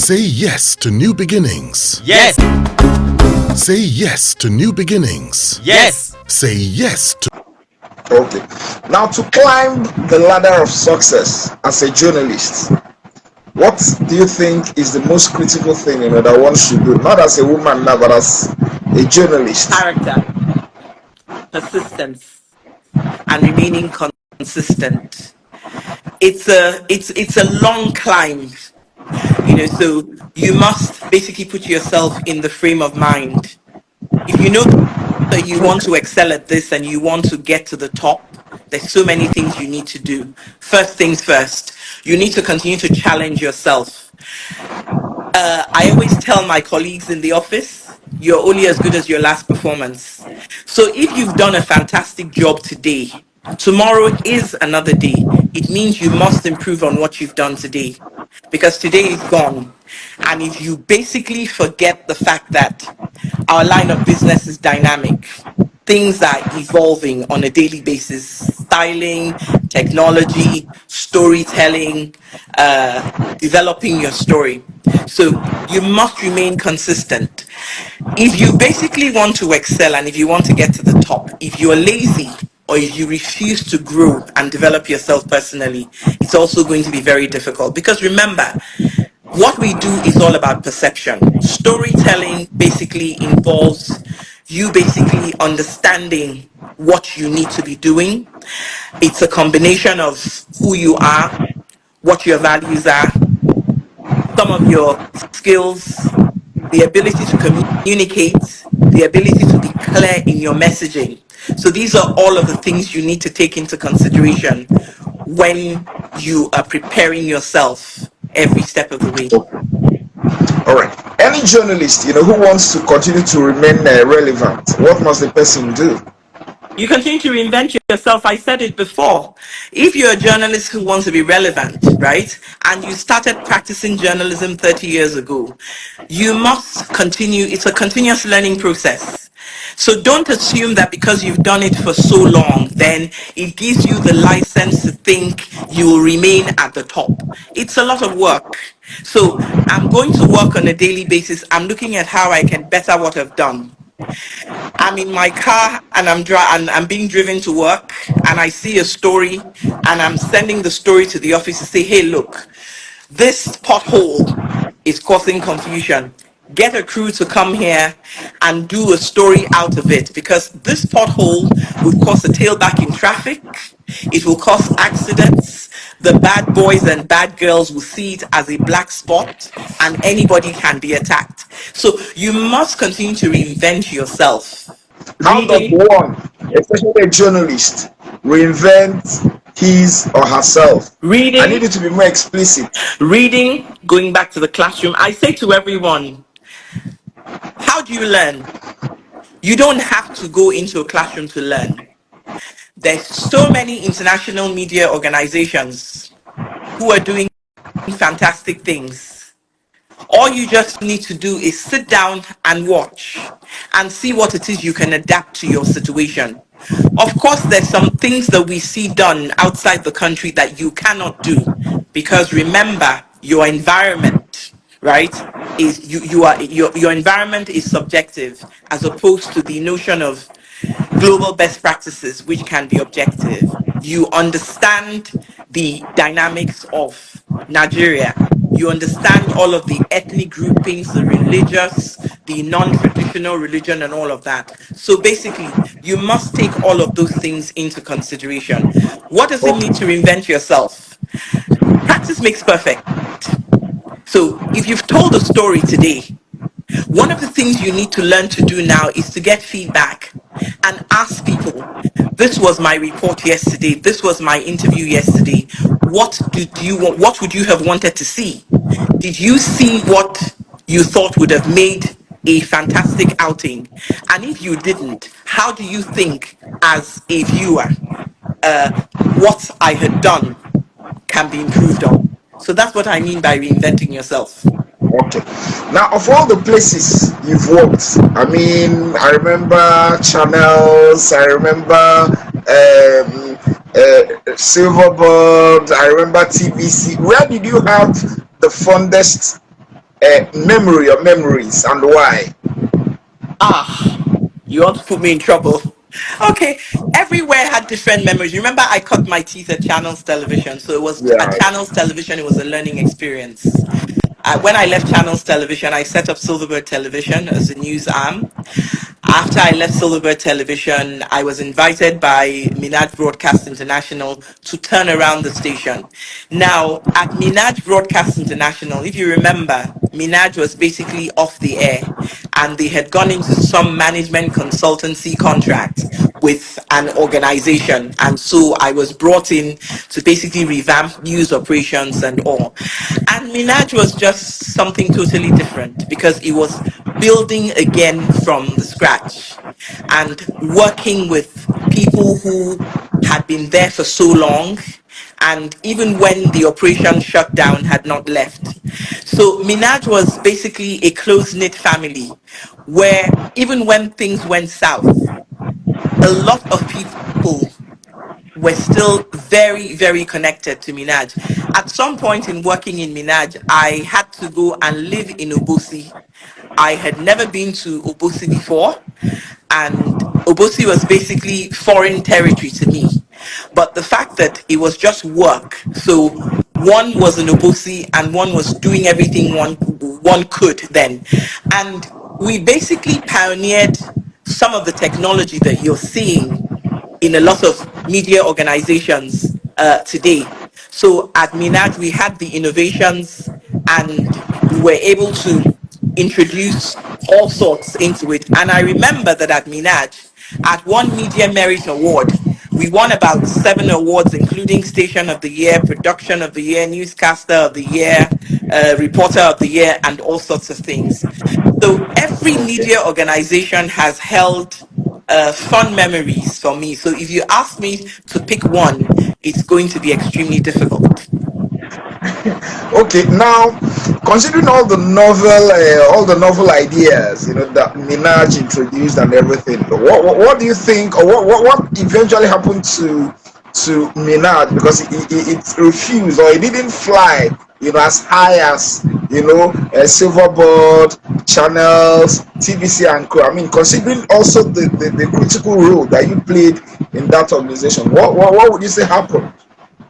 Say yes to new beginnings. Yes. Say yes to new beginnings. Yes. Say yes to. Okay. Now, to climb the ladder of success as a journalist, what do you think is the most critical thing that one should do? Not as a woman now, but as a journalist. Character, persistence, and remaining consistent. It's a long climb, so you must basically put yourself in the frame of mind. If you know that you want to excel at this and you want to get to the top, there's so many things you need to do. First things first, you need to continue to challenge yourself. I always tell my colleagues in the office, you're only as good as your last performance. So if you've done a fantastic job today, tomorrow is another day. It means you must improve on what you've done today, because today is gone. And if you basically forget the fact that our line of business is dynamic, things are evolving on a daily basis: styling, technology, storytelling, developing your story. So you must remain consistent. If you basically want to excel and if you want to get to the top, if you're lazy or if you refuse to grow and develop yourself personally, it's also going to be very difficult. Because remember, what we do is all about perception. Storytelling basically involves you basically understanding what you need to be doing. It's a combination of who you are, what your values are, some of your skills, the ability to communicate, the ability to be clear in your messaging. So these are all of the things you need to take into consideration when you are preparing yourself every step of the way. All right. Any journalist, who wants to continue to remain relevant, what must the person do? You continue to reinvent yourself. I said it before. If you're a journalist who wants to be relevant, right, and you started practicing journalism 30 years ago, you must continue. It's a continuous learning process. So don't assume that because you've done it for so long, then it gives you the license to think you will remain at the top. It's a lot of work. So I'm going to work on a daily basis. I'm looking at how I can better what I've done. I'm in my car and I'm being driven to work, and I see a story and I'm sending the story to the office to say, hey, look, this pothole is causing confusion. Get a crew to come here and do a story out of it, because this pothole would cause a tailback in traffic. It will cause accidents. The bad boys and bad girls will see it as a black spot, and anybody can be attacked. So you must continue to reinvent yourself. How does one, especially a journalist, reinvent his or herself? Reading. I need it to be more explicit. Reading, going back to the classroom. I say to everyone, how do you learn? You don't have to go into a classroom to learn. There's so many international media organizations who are doing fantastic things. All you just need to do is sit down and watch and see what it is you can adapt to your situation. Of course, there's some things that we see done outside the country that you cannot do, because remember, your environment, right, is your environment is subjective, as opposed to the notion of global best practices, which can be objective. You understand the dynamics of Nigeria. You understand all of the ethnic groupings, the religious, the non-traditional religion, and all of that. So basically, you must take all of those things into consideration. What does it mean to reinvent yourself? Practice makes perfect. So if you've told a story today, one of the things you need to learn to do now is to get feedback and ask people, this was my report yesterday, this was my interview yesterday, what would you have wanted to see? Did you see what you thought would have made a fantastic outing? And if you didn't, how do you think, as a viewer, what I had done can be improved on? So that's what I mean by reinventing yourself. Okay. Now, of all the places you've worked, I remember channels, I remember Silverbird, I remember TVC. Where did you have the fondest memory or memories, and why? Ah, you want to put me in trouble. Okay, everywhere had different memories. Remember, I cut my teeth at Channels Television, so it was at Yeah. Channels Television. It was a learning experience. When I left Channels Television, I set up Silverbird Television as a news arm. After I left Silverbird Television, I was invited by Minaj Broadcast International to turn around the station. Now, at Minaj Broadcast International, if you remember, Minaj was basically off the air and they had gone into some management consultancy contract with an organization. And so I was brought in to basically revamp news operations and all. And Minaj was just something totally different because it was building again from the scratch and working with people who had been there for so long and even when the operation shut down had not left. So Minaj was basically a close-knit family where even when things went south, a lot of people were still very, very connected to Minaj. At some point in working in Minaj, I had to go and live in Obosi. I had never been to Obosi before, and Obosi was basically foreign territory to me. But the fact that it was just work, so one was in Obosi and one was doing everything one could then, and we basically pioneered some of the technology that you're seeing in a lot of media organizations today. So at Minaj, we had the innovations and we were able to introduce all sorts into it. And I remember that at Minaj, at one Media Merit Award, we won about 7 awards, including Station of the Year, Production of the Year, Newscaster of the Year, Reporter of the Year, and all sorts of things. So every Okay. media organization has held fun memories for me. So if you ask me to pick one, it's going to be extremely difficult. Okay, now considering all the novel ideas, that Minaj introduced and everything, what do you think, or what eventually happened to Minaj, because it refused, or it didn't fly, as high as Silverbird, Channels, TVC, and Co. I mean, considering also the critical role that you played in that organization, what would you say happened?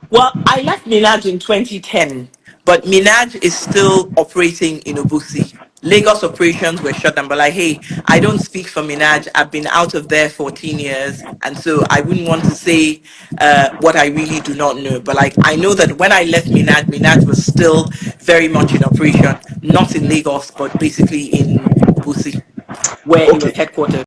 Well, I left Minaj in 2010, but Minaj is still operating in Obusi. Lagos operations were shut down, but like, hey, I don't speak for Minaj. I've been out of there 14 years, and so I wouldn't want to say what I really do not know. But like, I know that when I left Minaj, Minaj was still very much in operation, not in Lagos, but basically in Obusi, where it was Okay. headquartered.